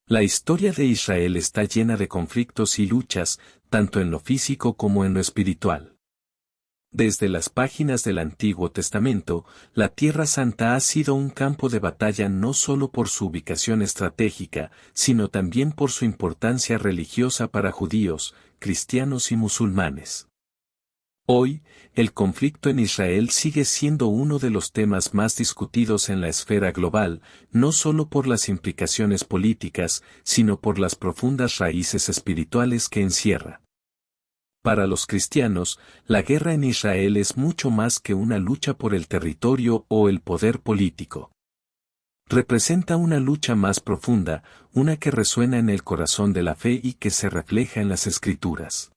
La historia de Israel está llena de conflictos y luchas, tanto en lo físico como en lo espiritual. Desde las páginas del Antiguo Testamento, la Tierra Santa ha sido un campo de batalla no solo por su ubicación estratégica, sino también por su importancia religiosa para judíos, cristianos y musulmanes. Hoy, el conflicto en Israel sigue siendo uno de los temas más discutidos en la esfera global, no solo por las implicaciones políticas, sino por las profundas raíces espirituales que encierra. Para los cristianos, la guerra en Israel es mucho más que una lucha por el territorio o el poder político. Representa una lucha más profunda, una que resuena en el corazón de la fe y que se refleja en las Escrituras.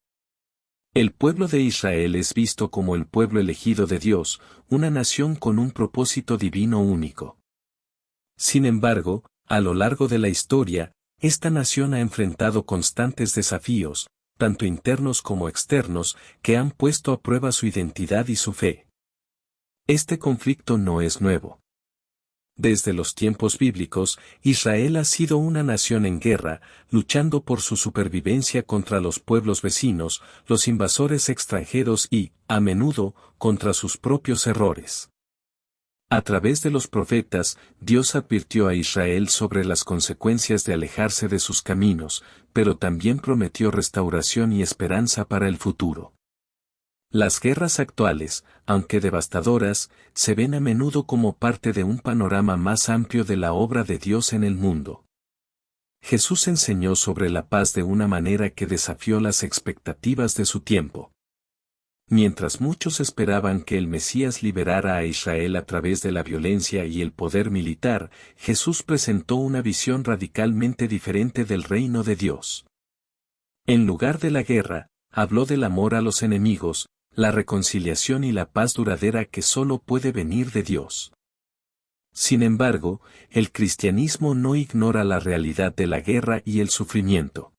El pueblo de Israel es visto como el pueblo elegido de Dios, una nación con un propósito divino único. Sin embargo, a lo largo de la historia, esta nación ha enfrentado constantes desafíos, tanto internos como externos, que han puesto a prueba su identidad y su fe. Este conflicto no es nuevo. Desde los tiempos bíblicos, Israel ha sido una nación en guerra, luchando por su supervivencia contra los pueblos vecinos, los invasores extranjeros y, a menudo, contra sus propios errores. A través de los profetas, Dios advirtió a Israel sobre las consecuencias de alejarse de sus caminos, pero también prometió restauración y esperanza para el futuro. Las guerras actuales, aunque devastadoras, se ven a menudo como parte de un panorama más amplio de la obra de Dios en el mundo. Jesús enseñó sobre la paz de una manera que desafió las expectativas de su tiempo. Mientras muchos esperaban que el Mesías liberara a Israel a través de la violencia y el poder militar, Jesús presentó una visión radicalmente diferente del reino de Dios. En lugar de la guerra, habló del amor a los enemigos, la reconciliación y la paz duradera que solo puede venir de Dios. Sin embargo, el cristianismo no ignora la realidad de la guerra y el sufrimiento.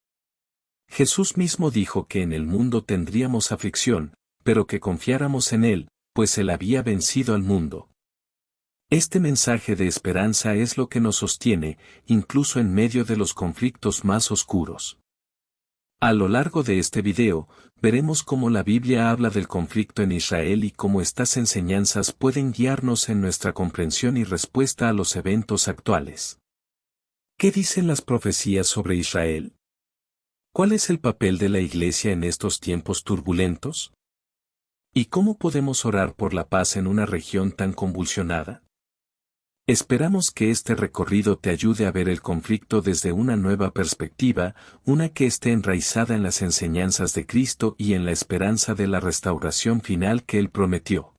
Jesús mismo dijo que en el mundo tendríamos aflicción, pero que confiáramos en Él, pues Él había vencido al mundo. Este mensaje de esperanza es lo que nos sostiene, incluso en medio de los conflictos más oscuros. A lo largo de este video, veremos cómo la Biblia habla del conflicto en Israel y cómo estas enseñanzas pueden guiarnos en nuestra comprensión y respuesta a los eventos actuales. ¿Qué dicen las profecías sobre Israel? ¿Cuál es el papel de la Iglesia en estos tiempos turbulentos? ¿Y cómo podemos orar por la paz en una región tan convulsionada? Esperamos que este recorrido te ayude a ver el conflicto desde una nueva perspectiva, una que esté enraizada en las enseñanzas de Cristo y en la esperanza de la restauración final que Él prometió.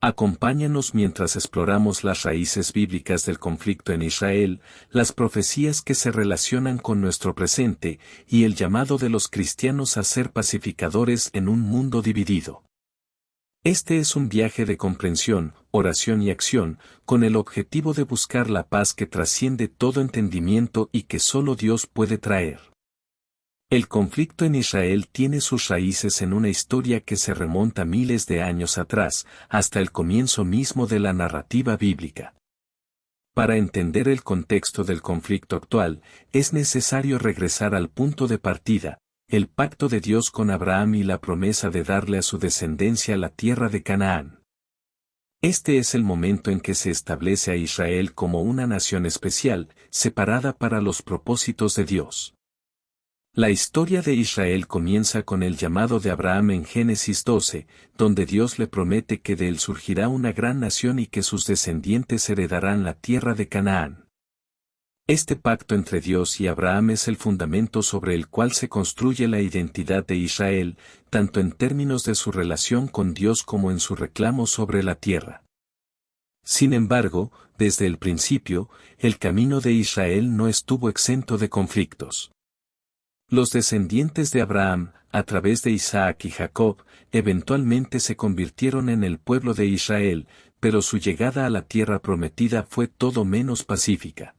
Acompáñanos mientras exploramos las raíces bíblicas del conflicto en Israel, las profecías que se relacionan con nuestro presente y el llamado de los cristianos a ser pacificadores en un mundo dividido. Este es un viaje de comprensión, oración y acción, con el objetivo de buscar la paz que trasciende todo entendimiento y que solo Dios puede traer. El conflicto en Israel tiene sus raíces en una historia que se remonta miles de años atrás, hasta el comienzo mismo de la narrativa bíblica. Para entender el contexto del conflicto actual, es necesario regresar al punto de partida, el pacto de Dios con Abraham y la promesa de darle a su descendencia la tierra de Canaán. Este es el momento en que se establece a Israel como una nación especial, separada para los propósitos de Dios. La historia de Israel comienza con el llamado de Abraham en Génesis 12, donde Dios le promete que de él surgirá una gran nación y que sus descendientes heredarán la tierra de Canaán. Este pacto entre Dios y Abraham es el fundamento sobre el cual se construye la identidad de Israel, tanto en términos de su relación con Dios como en su reclamo sobre la tierra. Sin embargo, desde el principio, el camino de Israel no estuvo exento de conflictos. Los descendientes de Abraham, a través de Isaac y Jacob, eventualmente se convirtieron en el pueblo de Israel, pero su llegada a la tierra prometida fue todo menos pacífica.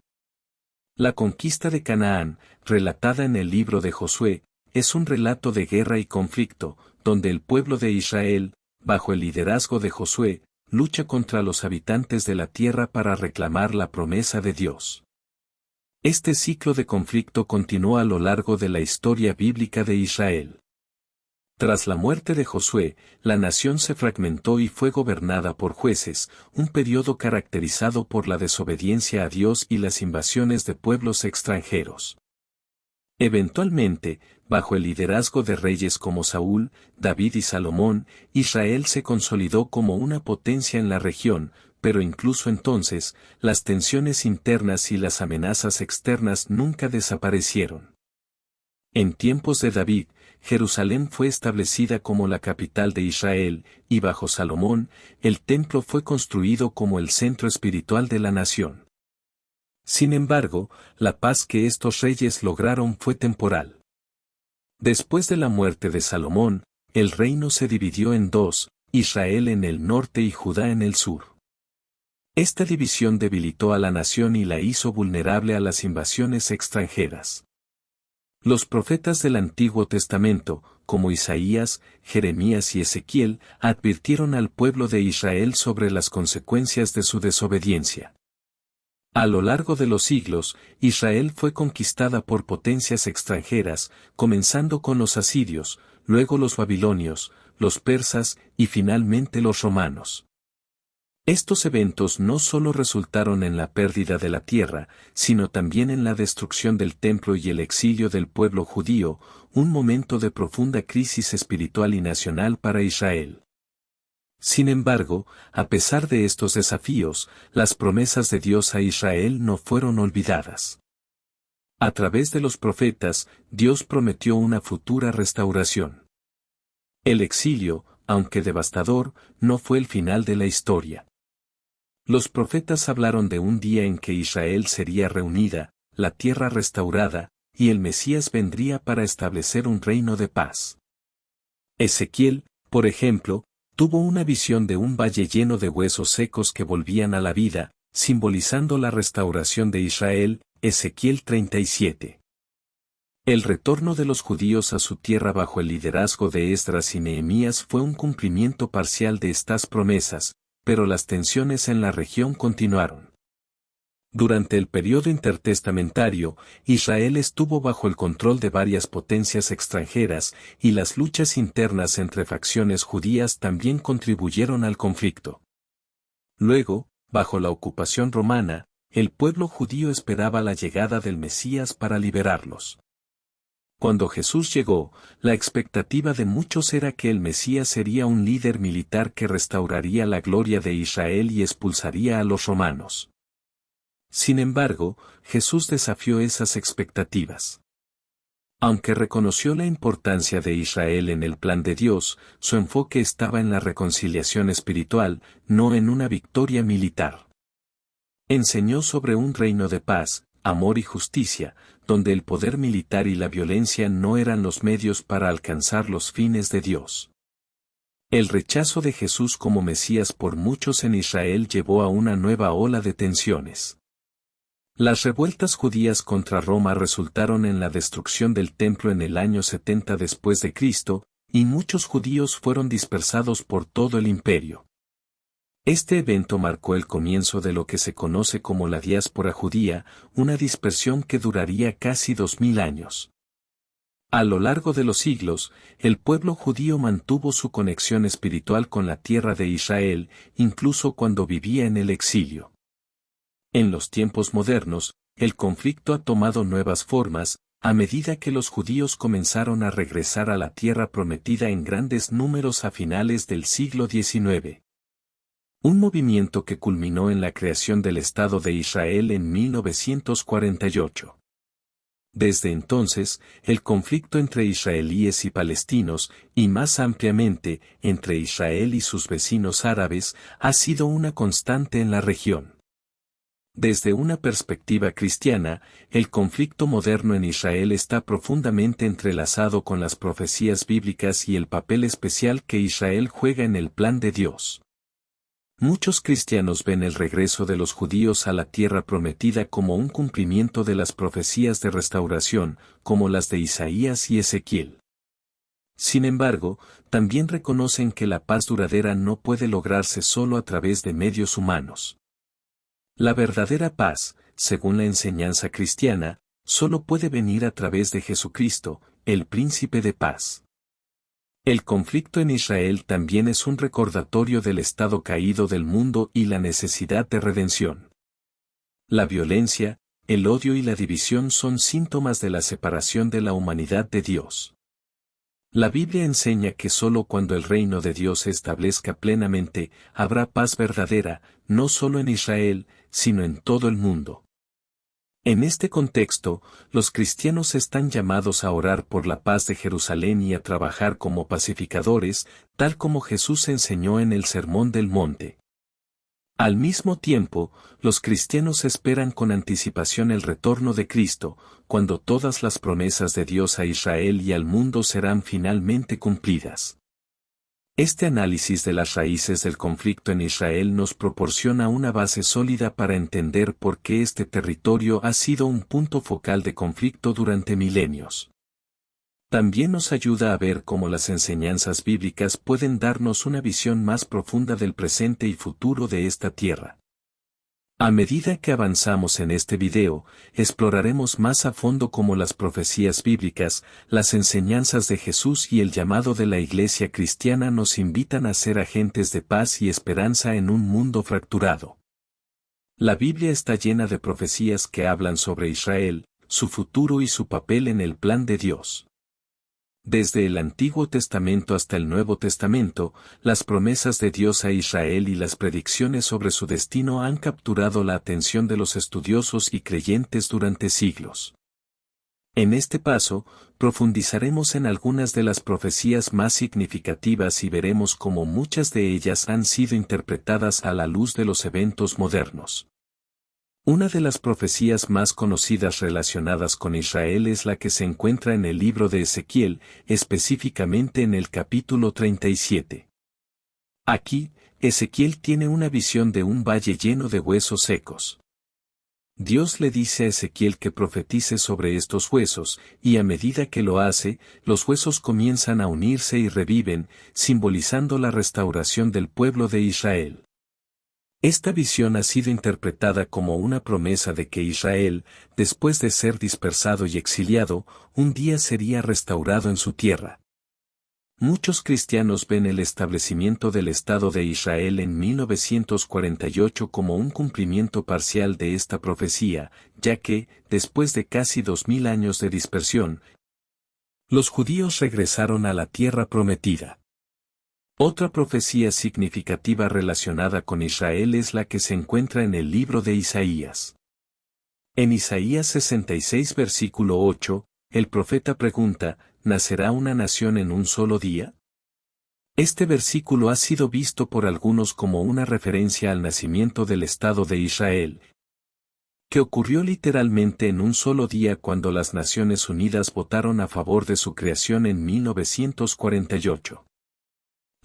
La conquista de Canaán, relatada en el libro de Josué, es un relato de guerra y conflicto, donde el pueblo de Israel, bajo el liderazgo de Josué, lucha contra los habitantes de la tierra para reclamar la promesa de Dios. Este ciclo de conflicto continuó a lo largo de la historia bíblica de Israel. Tras la muerte de Josué, la nación se fragmentó y fue gobernada por jueces, un periodo caracterizado por la desobediencia a Dios y las invasiones de pueblos extranjeros. Eventualmente, bajo el liderazgo de reyes como Saúl, David y Salomón, Israel se consolidó como una potencia en la región, pero incluso entonces, las tensiones internas y las amenazas externas nunca desaparecieron. En tiempos de David, Jerusalén fue establecida como la capital de Israel, y bajo Salomón, el templo fue construido como el centro espiritual de la nación. Sin embargo, la paz que estos reyes lograron fue temporal. Después de la muerte de Salomón, el reino se dividió en dos, Israel en el norte y Judá en el sur. Esta división debilitó a la nación y la hizo vulnerable a las invasiones extranjeras. Los profetas del Antiguo Testamento, como Isaías, Jeremías y Ezequiel, advirtieron al pueblo de Israel sobre las consecuencias de su desobediencia. A lo largo de los siglos, Israel fue conquistada por potencias extranjeras, comenzando con los asirios, luego los babilonios, los persas y finalmente los romanos. Estos eventos no solo resultaron en la pérdida de la tierra, sino también en la destrucción del templo y el exilio del pueblo judío, un momento de profunda crisis espiritual y nacional para Israel. Sin embargo, a pesar de estos desafíos, las promesas de Dios a Israel no fueron olvidadas. A través de los profetas, Dios prometió una futura restauración. El exilio, aunque devastador, no fue el final de la historia. Los profetas hablaron de un día en que Israel sería reunida, la tierra restaurada, y el Mesías vendría para establecer un reino de paz. Ezequiel, por ejemplo, tuvo una visión de un valle lleno de huesos secos que volvían a la vida, simbolizando la restauración de Israel, Ezequiel 37. El retorno de los judíos a su tierra bajo el liderazgo de Esdras y Nehemías fue un cumplimiento parcial de estas promesas, pero las tensiones en la región continuaron. Durante el periodo intertestamentario, Israel estuvo bajo el control de varias potencias extranjeras, y las luchas internas entre facciones judías también contribuyeron al conflicto. Luego, bajo la ocupación romana, el pueblo judío esperaba la llegada del Mesías para liberarlos. Cuando Jesús llegó, la expectativa de muchos era que el Mesías sería un líder militar que restauraría la gloria de Israel y expulsaría a los romanos. Sin embargo, Jesús desafió esas expectativas. Aunque reconoció la importancia de Israel en el plan de Dios, su enfoque estaba en la reconciliación espiritual, no en una victoria militar. Enseñó sobre un reino de paz, amor y justicia, donde el poder militar y la violencia no eran los medios para alcanzar los fines de Dios. El rechazo de Jesús como Mesías por muchos en Israel llevó a una nueva ola de tensiones. Las revueltas judías contra Roma resultaron en la destrucción del templo en el año 70 después de Cristo, y muchos judíos fueron dispersados por todo el imperio. Este evento marcó el comienzo de lo que se conoce como la diáspora judía, una dispersión que duraría casi 2000 años. A lo largo de los siglos, el pueblo judío mantuvo su conexión espiritual con la tierra de Israel, incluso cuando vivía en el exilio. En los tiempos modernos, el conflicto ha tomado nuevas formas, a medida que los judíos comenzaron a regresar a la tierra prometida en grandes números a finales del siglo XIX. Un movimiento que culminó en la creación del Estado de Israel en 1948. Desde entonces, el conflicto entre israelíes y palestinos, y más ampliamente, entre Israel y sus vecinos árabes, ha sido una constante en la región. Desde una perspectiva cristiana, el conflicto moderno en Israel está profundamente entrelazado con las profecías bíblicas y el papel especial que Israel juega en el plan de Dios. Muchos cristianos ven el regreso de los judíos a la tierra prometida como un cumplimiento de las profecías de restauración, como las de Isaías y Ezequiel. Sin embargo, también reconocen que la paz duradera no puede lograrse solo a través de medios humanos. La verdadera paz, según la enseñanza cristiana, solo puede venir a través de Jesucristo, el Príncipe de Paz. El conflicto en Israel también es un recordatorio del estado caído del mundo y la necesidad de redención. La violencia, el odio y la división son síntomas de la separación de la humanidad de Dios. La Biblia enseña que solo cuando el reino de Dios se establezca plenamente, habrá paz verdadera, no solo en Israel, sino en todo el mundo. En este contexto, los cristianos están llamados a orar por la paz de Jerusalén y a trabajar como pacificadores, tal como Jesús enseñó en el Sermón del Monte. Al mismo tiempo, los cristianos esperan con anticipación el retorno de Cristo, cuando todas las promesas de Dios a Israel y al mundo serán finalmente cumplidas. Este análisis de las raíces del conflicto en Israel nos proporciona una base sólida para entender por qué este territorio ha sido un punto focal de conflicto durante milenios. También nos ayuda a ver cómo las enseñanzas bíblicas pueden darnos una visión más profunda del presente y futuro de esta tierra. A medida que avanzamos en este video, exploraremos más a fondo cómo las profecías bíblicas, las enseñanzas de Jesús y el llamado de la Iglesia cristiana nos invitan a ser agentes de paz y esperanza en un mundo fracturado. La Biblia está llena de profecías que hablan sobre Israel, su futuro y su papel en el plan de Dios. Desde el Antiguo Testamento hasta el Nuevo Testamento, las promesas de Dios a Israel y las predicciones sobre su destino han capturado la atención de los estudiosos y creyentes durante siglos. En este paso, profundizaremos en algunas de las profecías más significativas y veremos cómo muchas de ellas han sido interpretadas a la luz de los eventos modernos. Una de las profecías más conocidas relacionadas con Israel es la que se encuentra en el libro de Ezequiel, específicamente en el capítulo 37. Aquí, Ezequiel tiene una visión de un valle lleno de huesos secos. Dios le dice a Ezequiel que profetice sobre estos huesos, y a medida que lo hace, los huesos comienzan a unirse y reviven, simbolizando la restauración del pueblo de Israel. Esta visión ha sido interpretada como una promesa de que Israel, después de ser dispersado y exiliado, un día sería restaurado en su tierra. Muchos cristianos ven el establecimiento del Estado de Israel en 1948 como un cumplimiento parcial de esta profecía, ya que, después de casi 2000 años de dispersión, los judíos regresaron a la tierra prometida. Otra profecía significativa relacionada con Israel es la que se encuentra en el libro de Isaías. En Isaías 66 versículo 8, el profeta pregunta, ¿nacerá una nación en un solo día? Este versículo ha sido visto por algunos como una referencia al nacimiento del Estado de Israel, que ocurrió literalmente en un solo día cuando las Naciones Unidas votaron a favor de su creación en 1948.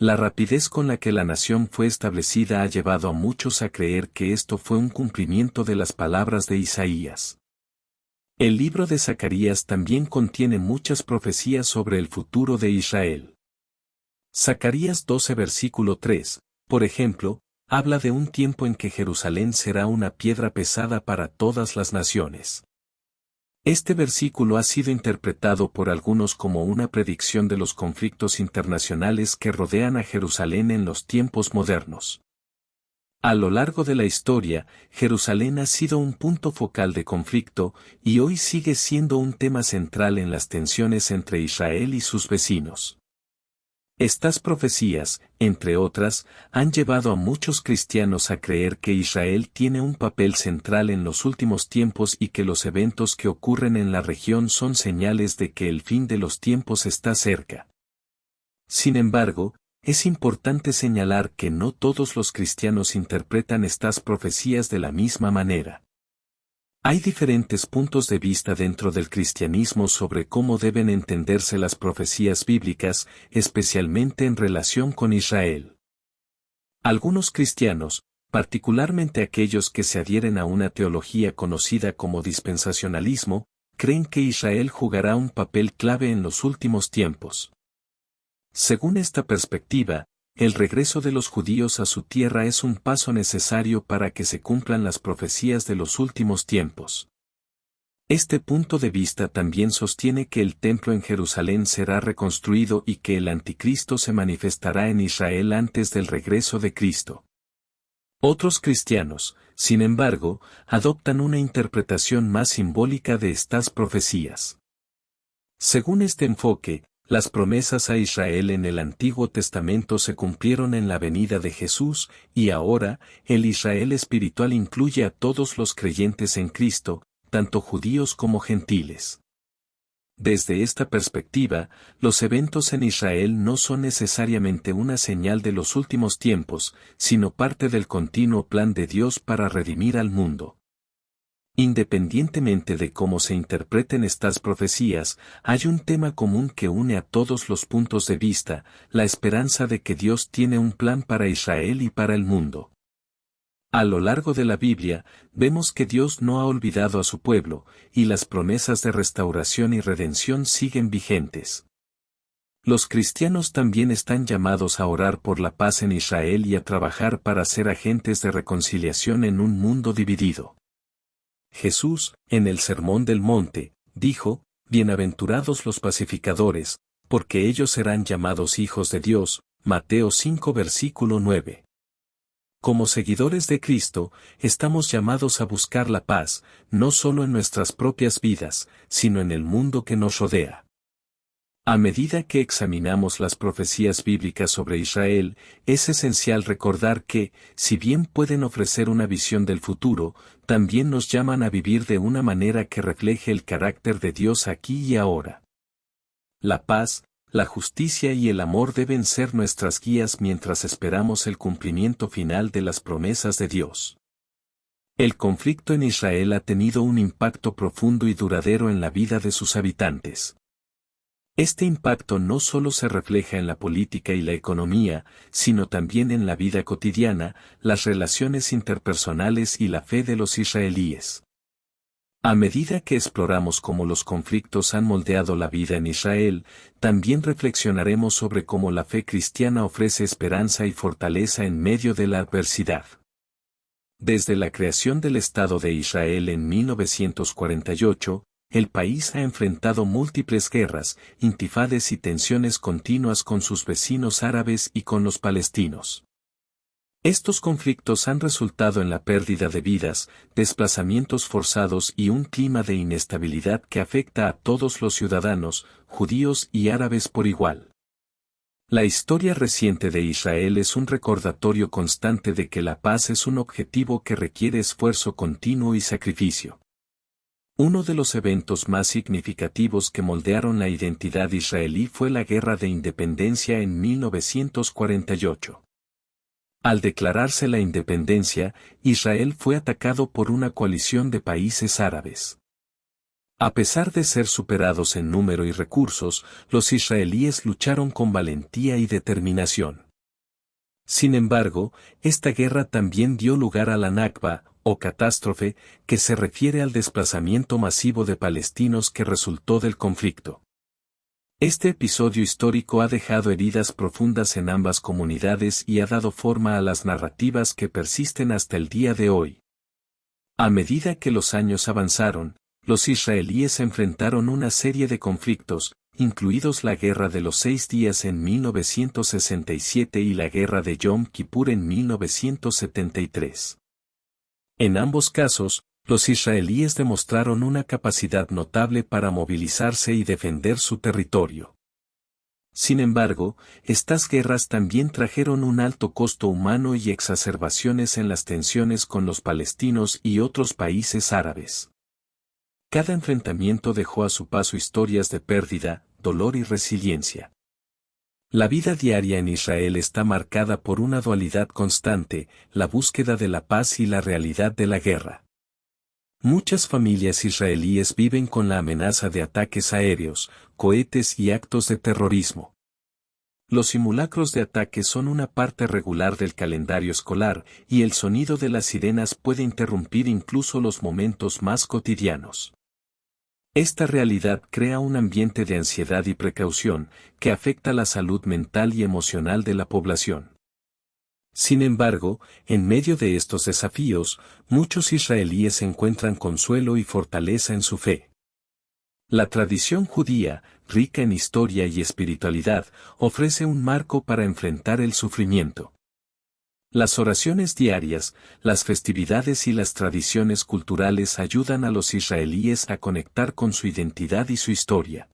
La rapidez con la que la nación fue establecida ha llevado a muchos a creer que esto fue un cumplimiento de las palabras de Isaías. El libro de Zacarías también contiene muchas profecías sobre el futuro de Israel. Zacarías 12 versículo 3, por ejemplo, habla de un tiempo en que Jerusalén será una piedra pesada para todas las naciones. Este versículo ha sido interpretado por algunos como una predicción de los conflictos internacionales que rodean a Jerusalén en los tiempos modernos. A lo largo de la historia, Jerusalén ha sido un punto focal de conflicto, y hoy sigue siendo un tema central en las tensiones entre Israel y sus vecinos. Estas profecías, entre otras, han llevado a muchos cristianos a creer que Israel tiene un papel central en los últimos tiempos y que los eventos que ocurren en la región son señales de que el fin de los tiempos está cerca. Sin embargo, es importante señalar que no todos los cristianos interpretan estas profecías de la misma manera. Hay diferentes puntos de vista dentro del cristianismo sobre cómo deben entenderse las profecías bíblicas, especialmente en relación con Israel. Algunos cristianos, particularmente aquellos que se adhieren a una teología conocida como dispensacionalismo, creen que Israel jugará un papel clave en los últimos tiempos. Según esta perspectiva, el regreso de los judíos a su tierra es un paso necesario para que se cumplan las profecías de los últimos tiempos. Este punto de vista también sostiene que el templo en Jerusalén será reconstruido y que el anticristo se manifestará en Israel antes del regreso de Cristo. Otros cristianos, sin embargo, adoptan una interpretación más simbólica de estas profecías. Según este enfoque, las promesas a Israel en el Antiguo Testamento se cumplieron en la venida de Jesús, y ahora, el Israel espiritual incluye a todos los creyentes en Cristo, tanto judíos como gentiles. Desde esta perspectiva, los eventos en Israel no son necesariamente una señal de los últimos tiempos, sino parte del continuo plan de Dios para redimir al mundo. Independientemente de cómo se interpreten estas profecías, hay un tema común que une a todos los puntos de vista, la esperanza de que Dios tiene un plan para Israel y para el mundo. A lo largo de la Biblia, vemos que Dios no ha olvidado a su pueblo, y las promesas de restauración y redención siguen vigentes. Los cristianos también están llamados a orar por la paz en Israel y a trabajar para ser agentes de reconciliación en un mundo dividido. Jesús, en el Sermón del Monte, dijo, «Bienaventurados los pacificadores, porque ellos serán llamados hijos de Dios», Mateo 5 versículo 9. Como seguidores de Cristo, estamos llamados a buscar la paz, no solo en nuestras propias vidas, sino en el mundo que nos rodea. A medida que examinamos las profecías bíblicas sobre Israel, es esencial recordar que, si bien pueden ofrecer una visión del futuro, también nos llaman a vivir de una manera que refleje el carácter de Dios aquí y ahora. La paz, la justicia y el amor deben ser nuestras guías mientras esperamos el cumplimiento final de las promesas de Dios. El conflicto en Israel ha tenido un impacto profundo y duradero en la vida de sus habitantes. Este impacto no solo se refleja en la política y la economía, sino también en la vida cotidiana, las relaciones interpersonales y la fe de los israelíes. A medida que exploramos cómo los conflictos han moldeado la vida en Israel, también reflexionaremos sobre cómo la fe cristiana ofrece esperanza y fortaleza en medio de la adversidad. Desde la creación del Estado de Israel en 1948, el país ha enfrentado múltiples guerras, intifades y tensiones continuas con sus vecinos árabes y con los palestinos. Estos conflictos han resultado en la pérdida de vidas, desplazamientos forzados y un clima de inestabilidad que afecta a todos los ciudadanos, judíos y árabes por igual. La historia reciente de Israel es un recordatorio constante de que la paz es un objetivo que requiere esfuerzo continuo y sacrificio. Uno de los eventos más significativos que moldearon la identidad israelí fue la Guerra de Independencia en 1948. Al declararse la independencia, Israel fue atacado por una coalición de países árabes. A pesar de ser superados en número y recursos, los israelíes lucharon con valentía y determinación. Sin embargo, esta guerra también dio lugar a la Nakba, o catástrofe, que se refiere al desplazamiento masivo de palestinos que resultó del conflicto. Este episodio histórico ha dejado heridas profundas en ambas comunidades y ha dado forma a las narrativas que persisten hasta el día de hoy. A medida que los años avanzaron, los israelíes enfrentaron una serie de conflictos, incluidos la Guerra de los 6 días en 1967 y la Guerra de Yom Kippur en 1973. En ambos casos, los israelíes demostraron una capacidad notable para movilizarse y defender su territorio. Sin embargo, estas guerras también trajeron un alto costo humano y exacerbaciones en las tensiones con los palestinos y otros países árabes. Cada enfrentamiento dejó a su paso historias de pérdida, dolor y resiliencia. La vida diaria en Israel está marcada por una dualidad constante, la búsqueda de la paz y la realidad de la guerra. Muchas familias israelíes viven con la amenaza de ataques aéreos, cohetes y actos de terrorismo. Los simulacros de ataque son una parte regular del calendario escolar, y el sonido de las sirenas puede interrumpir incluso los momentos más cotidianos. Esta realidad crea un ambiente de ansiedad y precaución, que afecta la salud mental y emocional de la población. Sin embargo, en medio de estos desafíos, muchos israelíes encuentran consuelo y fortaleza en su fe. La tradición judía, rica en historia y espiritualidad, ofrece un marco para enfrentar el sufrimiento. Las oraciones diarias, las festividades y las tradiciones culturales ayudan a los israelíes a conectar con su identidad y su historia.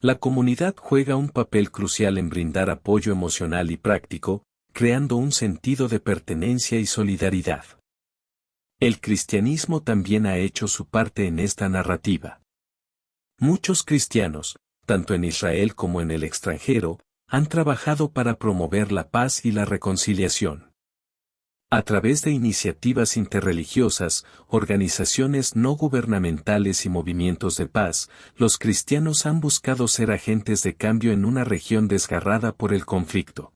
La comunidad juega un papel crucial en brindar apoyo emocional y práctico, creando un sentido de pertenencia y solidaridad. El cristianismo también ha hecho su parte en esta narrativa. Muchos cristianos, tanto en Israel como en el extranjero, han trabajado para promover la paz y la reconciliación. A través de iniciativas interreligiosas, organizaciones no gubernamentales y movimientos de paz, los cristianos han buscado ser agentes de cambio en una región desgarrada por el conflicto.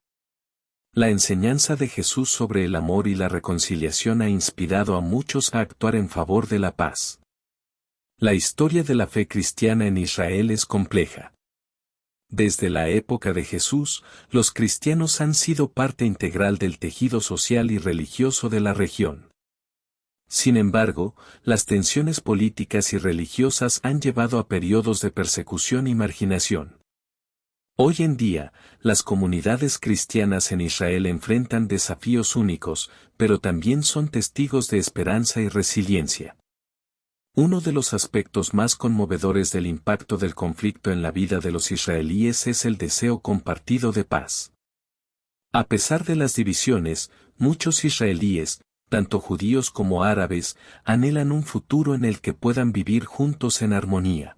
La enseñanza de Jesús sobre el amor y la reconciliación ha inspirado a muchos a actuar en favor de la paz. La historia de la fe cristiana en Israel es compleja. Desde la época de Jesús, los cristianos han sido parte integral del tejido social y religioso de la región. Sin embargo, las tensiones políticas y religiosas han llevado a periodos de persecución y marginación. Hoy en día, las comunidades cristianas en Israel enfrentan desafíos únicos, pero también son testigos de esperanza y resiliencia. Uno de los aspectos más conmovedores del impacto del conflicto en la vida de los israelíes es el deseo compartido de paz. A pesar de las divisiones, muchos israelíes, tanto judíos como árabes, anhelan un futuro en el que puedan vivir juntos en armonía.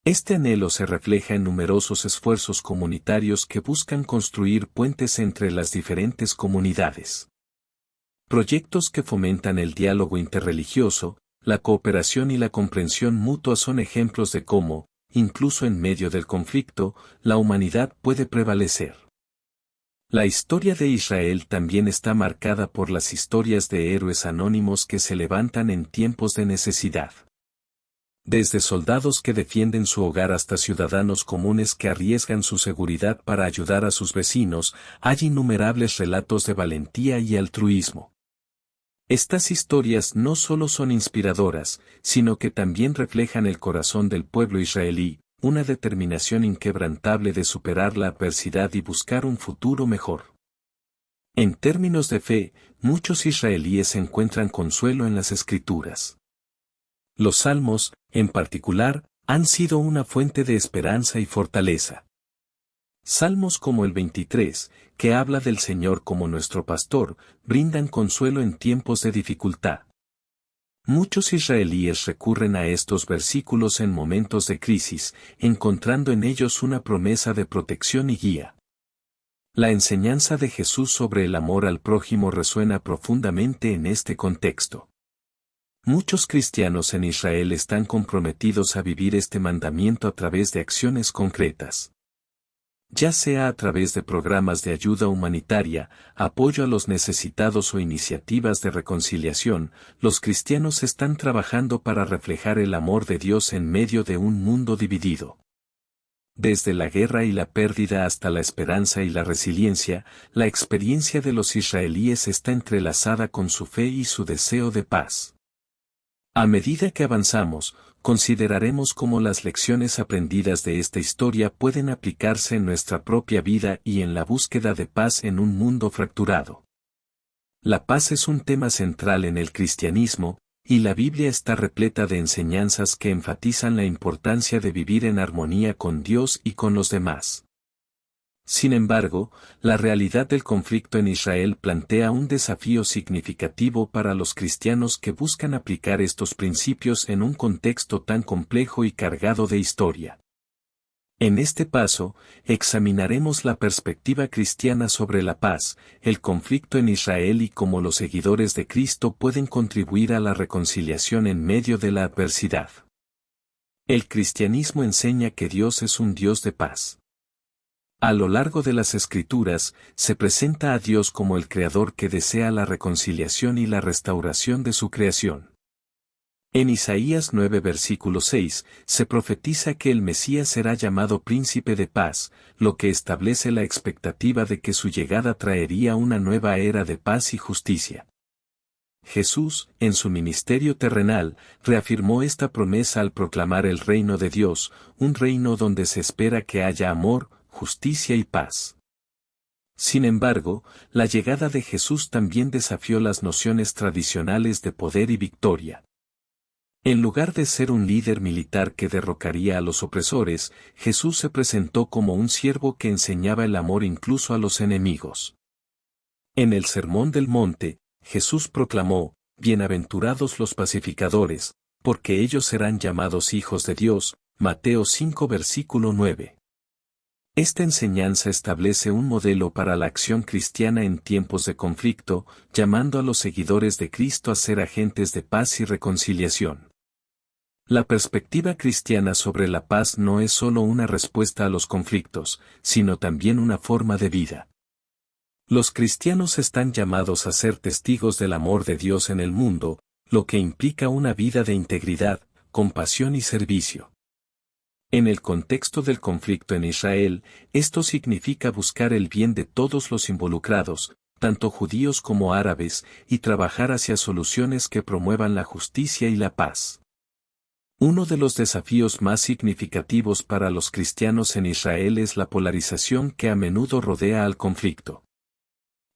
Este anhelo se refleja en numerosos esfuerzos comunitarios que buscan construir puentes entre las diferentes comunidades. Proyectos que fomentan el diálogo interreligioso, la cooperación y la comprensión mutua son ejemplos de cómo, incluso en medio del conflicto, la humanidad puede prevalecer. La historia de Israel también está marcada por las historias de héroes anónimos que se levantan en tiempos de necesidad. Desde soldados que defienden su hogar hasta ciudadanos comunes que arriesgan su seguridad para ayudar a sus vecinos, hay innumerables relatos de valentía y altruismo. Estas historias no solo son inspiradoras, sino que también reflejan el corazón del pueblo israelí, una determinación inquebrantable de superar la adversidad y buscar un futuro mejor. En términos de fe, muchos israelíes encuentran consuelo en las Escrituras. Los Salmos, en particular, han sido una fuente de esperanza y fortaleza. Salmos como el 23, que habla del Señor como nuestro pastor, brindan consuelo en tiempos de dificultad. Muchos israelíes recurren a estos versículos en momentos de crisis, encontrando en ellos una promesa de protección y guía. La enseñanza de Jesús sobre el amor al prójimo resuena profundamente en este contexto. Muchos cristianos en Israel están comprometidos a vivir este mandamiento a través de acciones concretas. Ya sea a través de programas de ayuda humanitaria, apoyo a los necesitados o iniciativas de reconciliación, los cristianos están trabajando para reflejar el amor de Dios en medio de un mundo dividido. Desde la guerra y la pérdida hasta la esperanza y la resiliencia, la experiencia de los israelíes está entrelazada con su fe y su deseo de paz. A medida que avanzamos, consideraremos cómo las lecciones aprendidas de esta historia pueden aplicarse en nuestra propia vida y en la búsqueda de paz en un mundo fracturado. La paz es un tema central en el cristianismo, y la Biblia está repleta de enseñanzas que enfatizan la importancia de vivir en armonía con Dios y con los demás. Sin embargo, la realidad del conflicto en Israel plantea un desafío significativo para los cristianos que buscan aplicar estos principios en un contexto tan complejo y cargado de historia. En este paso, examinaremos la perspectiva cristiana sobre la paz, el conflicto en Israel y cómo los seguidores de Cristo pueden contribuir a la reconciliación en medio de la adversidad. El cristianismo enseña que Dios es un Dios de paz. A lo largo de las Escrituras, se presenta a Dios como el Creador que desea la reconciliación y la restauración de su creación. En Isaías 9 versículo 6, se profetiza que el Mesías será llamado Príncipe de Paz, lo que establece la expectativa de que su llegada traería una nueva era de paz y justicia. Jesús, en su ministerio terrenal, reafirmó esta promesa al proclamar el reino de Dios, un reino donde se espera que haya amor, justicia y paz. Sin embargo, la llegada de Jesús también desafió las nociones tradicionales de poder y victoria. En lugar de ser un líder militar que derrocaría a los opresores, Jesús se presentó como un siervo que enseñaba el amor incluso a los enemigos. En el Sermón del Monte, Jesús proclamó, «Bienaventurados los pacificadores, porque ellos serán llamados hijos de Dios», Mateo 5 versículo 9. Esta enseñanza establece un modelo para la acción cristiana en tiempos de conflicto, llamando a los seguidores de Cristo a ser agentes de paz y reconciliación. La perspectiva cristiana sobre la paz no es solo una respuesta a los conflictos, sino también una forma de vida. Los cristianos están llamados a ser testigos del amor de Dios en el mundo, lo que implica una vida de integridad, compasión y servicio. En el contexto del conflicto en Israel, esto significa buscar el bien de todos los involucrados, tanto judíos como árabes, y trabajar hacia soluciones que promuevan la justicia y la paz. Uno de los desafíos más significativos para los cristianos en Israel es la polarización que a menudo rodea al conflicto.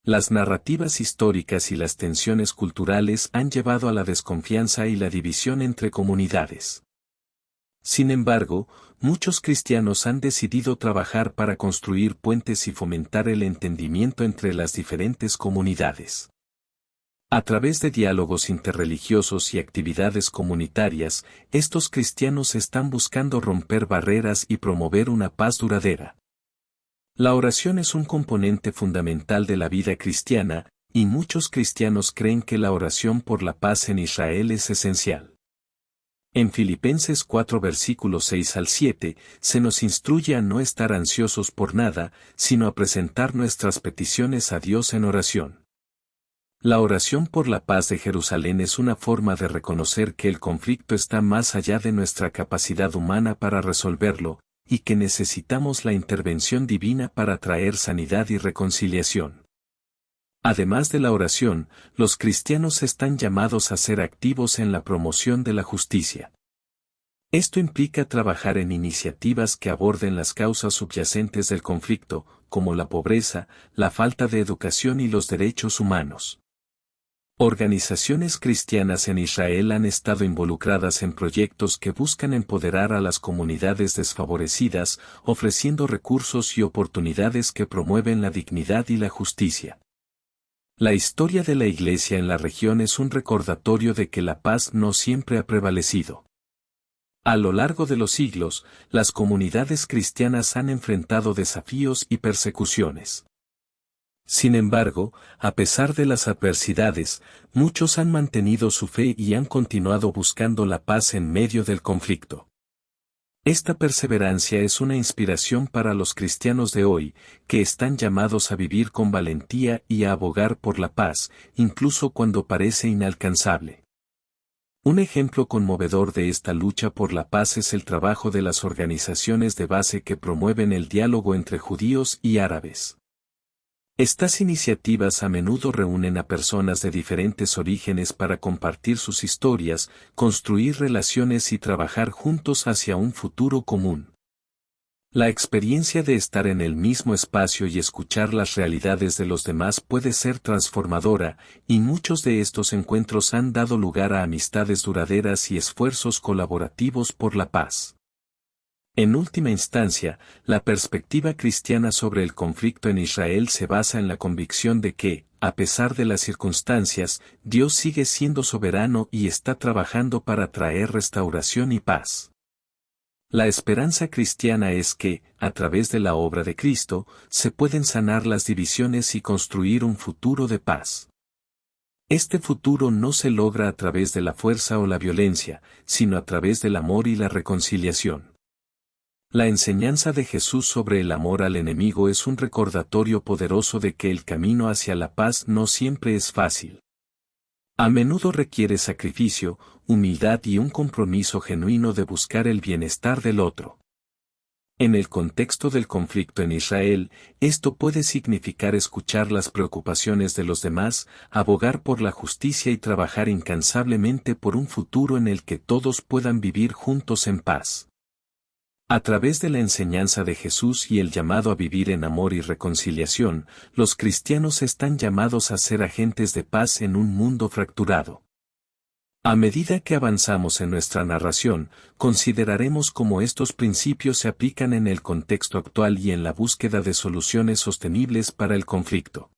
Las narrativas históricas y las tensiones culturales han llevado a la desconfianza y la división entre comunidades. Sin embargo, muchos cristianos han decidido trabajar para construir puentes y fomentar el entendimiento entre las diferentes comunidades. A través de diálogos interreligiosos y actividades comunitarias, estos cristianos están buscando romper barreras y promover una paz duradera. La oración es un componente fundamental de la vida cristiana, y muchos cristianos creen que la oración por la paz en Israel es esencial. En Filipenses 4 versículos 6 al 7, se nos instruye a no estar ansiosos por nada, sino a presentar nuestras peticiones a Dios en oración. La oración por la paz de Jerusalén es una forma de reconocer que el conflicto está más allá de nuestra capacidad humana para resolverlo, y que necesitamos la intervención divina para traer sanidad y reconciliación. Además de la oración, los cristianos están llamados a ser activos en la promoción de la justicia. Esto implica trabajar en iniciativas que aborden las causas subyacentes del conflicto, como la pobreza, la falta de educación y los derechos humanos. Organizaciones cristianas en Israel han estado involucradas en proyectos que buscan empoderar a las comunidades desfavorecidas, ofreciendo recursos y oportunidades que promueven la dignidad y la justicia. La historia de la Iglesia en la región es un recordatorio de que la paz no siempre ha prevalecido. A lo largo de los siglos, las comunidades cristianas han enfrentado desafíos y persecuciones. Sin embargo, a pesar de las adversidades, muchos han mantenido su fe y han continuado buscando la paz en medio del conflicto. Esta perseverancia es una inspiración para los cristianos de hoy, que están llamados a vivir con valentía y a abogar por la paz, incluso cuando parece inalcanzable. Un ejemplo conmovedor de esta lucha por la paz es el trabajo de las organizaciones de base que promueven el diálogo entre judíos y árabes. Estas iniciativas a menudo reúnen a personas de diferentes orígenes para compartir sus historias, construir relaciones y trabajar juntos hacia un futuro común. La experiencia de estar en el mismo espacio y escuchar las realidades de los demás puede ser transformadora, y muchos de estos encuentros han dado lugar a amistades duraderas y esfuerzos colaborativos por la paz. En última instancia, la perspectiva cristiana sobre el conflicto en Israel se basa en la convicción de que, a pesar de las circunstancias, Dios sigue siendo soberano y está trabajando para traer restauración y paz. La esperanza cristiana es que, a través de la obra de Cristo, se pueden sanar las divisiones y construir un futuro de paz. Este futuro no se logra a través de la fuerza o la violencia, sino a través del amor y la reconciliación. La enseñanza de Jesús sobre el amor al enemigo es un recordatorio poderoso de que el camino hacia la paz no siempre es fácil. A menudo requiere sacrificio, humildad y un compromiso genuino de buscar el bienestar del otro. En el contexto del conflicto en Israel, esto puede significar escuchar las preocupaciones de los demás, abogar por la justicia y trabajar incansablemente por un futuro en el que todos puedan vivir juntos en paz. A través de la enseñanza de Jesús y el llamado a vivir en amor y reconciliación, los cristianos están llamados a ser agentes de paz en un mundo fracturado. A medida que avanzamos en nuestra narración, consideraremos cómo estos principios se aplican en el contexto actual y en la búsqueda de soluciones sostenibles para el conflicto.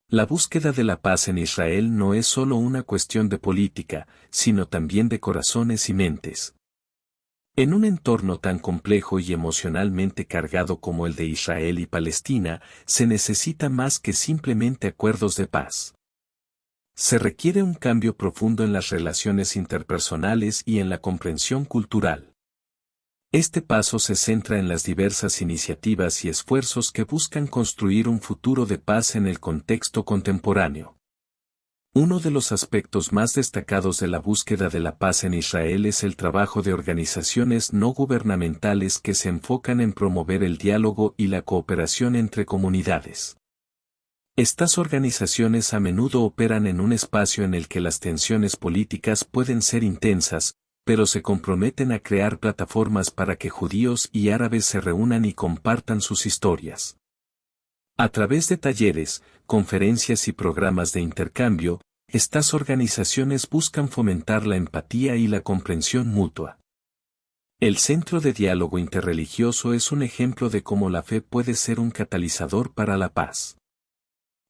La búsqueda de la paz en Israel no es solo una cuestión de política, sino también de corazones y mentes. En un entorno tan complejo y emocionalmente cargado como el de Israel y Palestina, se necesita más que simplemente acuerdos de paz. Se requiere un cambio profundo en las relaciones interpersonales y en la comprensión cultural. Este paso se centra en las diversas iniciativas y esfuerzos que buscan construir un futuro de paz en el contexto contemporáneo. Uno de los aspectos más destacados de la búsqueda de la paz en Israel es el trabajo de organizaciones no gubernamentales que se enfocan en promover el diálogo y la cooperación entre comunidades. Estas organizaciones a menudo operan en un espacio en el que las tensiones políticas pueden ser intensas, pero se comprometen a crear plataformas para que judíos y árabes se reúnan y compartan sus historias. A través de talleres, conferencias y programas de intercambio, estas organizaciones buscan fomentar la empatía y la comprensión mutua. El Centro de Diálogo Interreligioso es un ejemplo de cómo la fe puede ser un catalizador para la paz.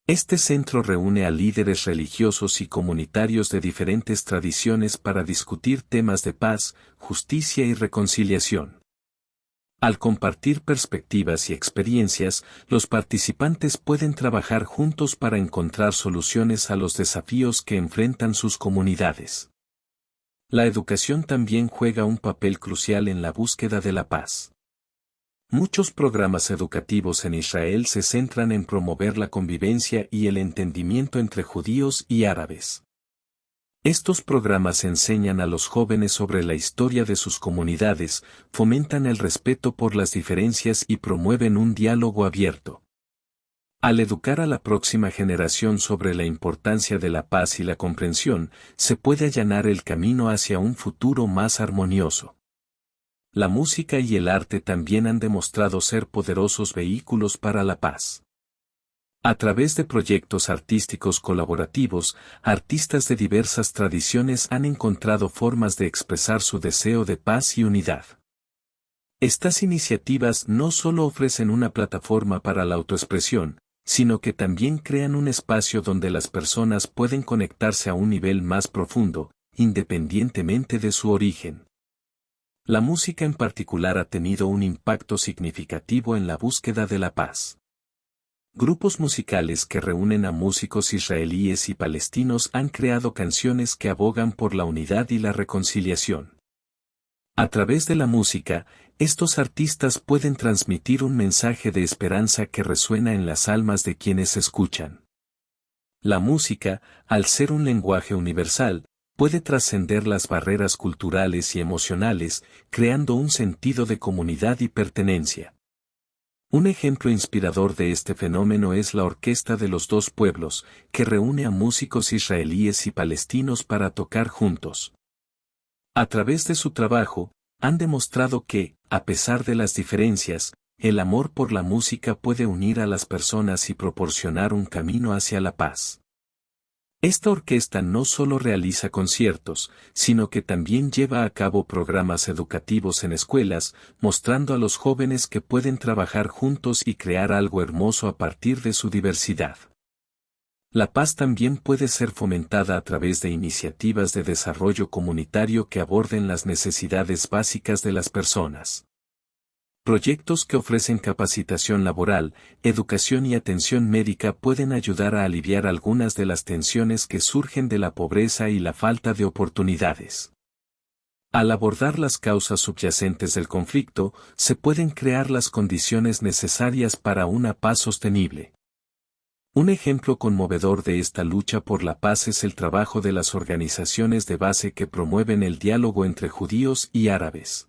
Este centro reúne a líderes religiosos y comunitarios de diferentes tradiciones para discutir temas de paz, justicia y reconciliación. Al compartir perspectivas y experiencias, los participantes pueden trabajar juntos para encontrar soluciones a los desafíos que enfrentan sus comunidades. La educación también juega un papel crucial en la búsqueda de la paz. Muchos programas educativos en Israel se centran en promover la convivencia y el entendimiento entre judíos y árabes. Estos programas enseñan a los jóvenes sobre la historia de sus comunidades, fomentan el respeto por las diferencias y promueven un diálogo abierto. Al educar a la próxima generación sobre la importancia de la paz y la comprensión, se puede allanar el camino hacia un futuro más armonioso. La música y el arte también han demostrado ser poderosos vehículos para la paz. A través de proyectos artísticos colaborativos, artistas de diversas tradiciones han encontrado formas de expresar su deseo de paz y unidad. Estas iniciativas no solo ofrecen una plataforma para la autoexpresión, sino que también crean un espacio donde las personas pueden conectarse a un nivel más profundo, independientemente de su origen. La música en particular ha tenido un impacto significativo en la búsqueda de la paz. Grupos musicales que reúnen a músicos israelíes y palestinos han creado canciones que abogan por la unidad y la reconciliación. A través de la música, estos artistas pueden transmitir un mensaje de esperanza que resuena en las almas de quienes escuchan. La música, al ser un lenguaje universal, puede trascender las barreras culturales y emocionales, creando un sentido de comunidad y pertenencia. Un ejemplo inspirador de este fenómeno es la Orquesta de los Dos Pueblos, que reúne a músicos israelíes y palestinos para tocar juntos. A través de su trabajo, han demostrado que, a pesar de las diferencias, el amor por la música puede unir a las personas y proporcionar un camino hacia la paz. Esta orquesta no solo realiza conciertos, sino que también lleva a cabo programas educativos en escuelas, mostrando a los jóvenes que pueden trabajar juntos y crear algo hermoso a partir de su diversidad. La paz también puede ser fomentada a través de iniciativas de desarrollo comunitario que aborden las necesidades básicas de las personas. Proyectos que ofrecen capacitación laboral, educación y atención médica pueden ayudar a aliviar algunas de las tensiones que surgen de la pobreza y la falta de oportunidades. Al abordar las causas subyacentes del conflicto, se pueden crear las condiciones necesarias para una paz sostenible. Un ejemplo conmovedor de esta lucha por la paz es el trabajo de las organizaciones de base que promueven el diálogo entre judíos y árabes.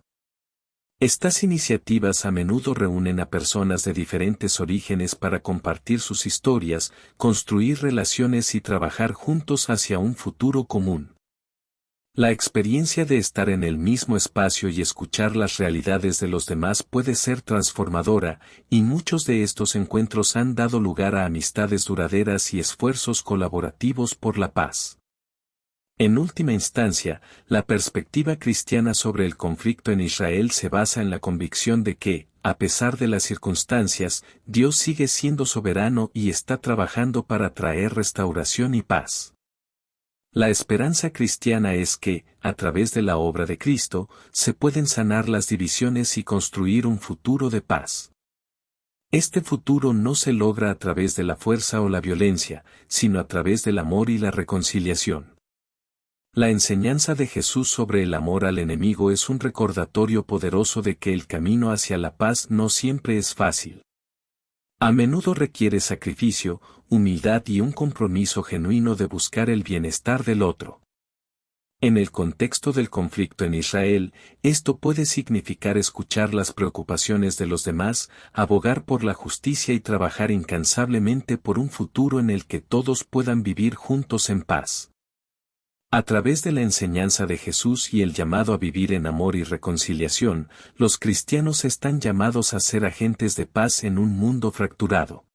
Estas iniciativas a menudo reúnen a personas de diferentes orígenes para compartir sus historias, construir relaciones y trabajar juntos hacia un futuro común. La experiencia de estar en el mismo espacio y escuchar las realidades de los demás puede ser transformadora, y muchos de estos encuentros han dado lugar a amistades duraderas y esfuerzos colaborativos por la paz. En última instancia, la perspectiva cristiana sobre el conflicto en Israel se basa en la convicción de que, a pesar de las circunstancias, Dios sigue siendo soberano y está trabajando para traer restauración y paz. La esperanza cristiana es que, a través de la obra de Cristo, se pueden sanar las divisiones y construir un futuro de paz. Este futuro no se logra a través de la fuerza o la violencia, sino a través del amor y la reconciliación. La enseñanza de Jesús sobre el amor al enemigo es un recordatorio poderoso de que el camino hacia la paz no siempre es fácil. A menudo requiere sacrificio, humildad y un compromiso genuino de buscar el bienestar del otro. En el contexto del conflicto en Israel, esto puede significar escuchar las preocupaciones de los demás, abogar por la justicia y trabajar incansablemente por un futuro en el que todos puedan vivir juntos en paz. A través de la enseñanza de Jesús y el llamado a vivir en amor y reconciliación, los cristianos están llamados a ser agentes de paz en un mundo fracturado.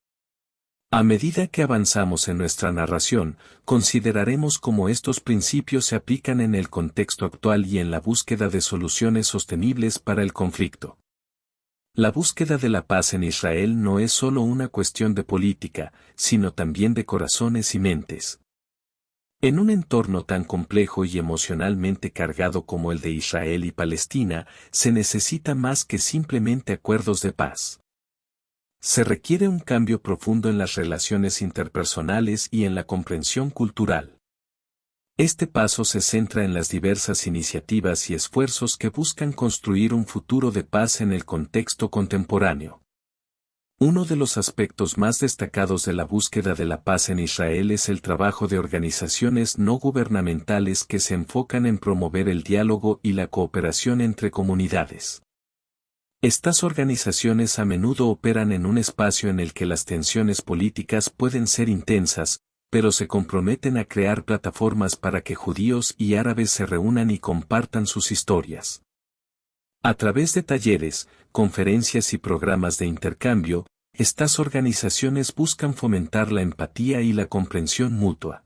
A medida que avanzamos en nuestra narración, consideraremos cómo estos principios se aplican en el contexto actual y en la búsqueda de soluciones sostenibles para el conflicto. La búsqueda de la paz en Israel no es solo una cuestión de política, sino también de corazones y mentes. En un entorno tan complejo y emocionalmente cargado como el de Israel y Palestina, se necesita más que simplemente acuerdos de paz. Se requiere un cambio profundo en las relaciones interpersonales y en la comprensión cultural. Este paso se centra en las diversas iniciativas y esfuerzos que buscan construir un futuro de paz en el contexto contemporáneo. Uno de los aspectos más destacados de la búsqueda de la paz en Israel es el trabajo de organizaciones no gubernamentales que se enfocan en promover el diálogo y la cooperación entre comunidades. Estas organizaciones a menudo operan en un espacio en el que las tensiones políticas pueden ser intensas, pero se comprometen a crear plataformas para que judíos y árabes se reúnan y compartan sus historias. A través de talleres, conferencias y programas de intercambio, estas organizaciones buscan fomentar la empatía y la comprensión mutua.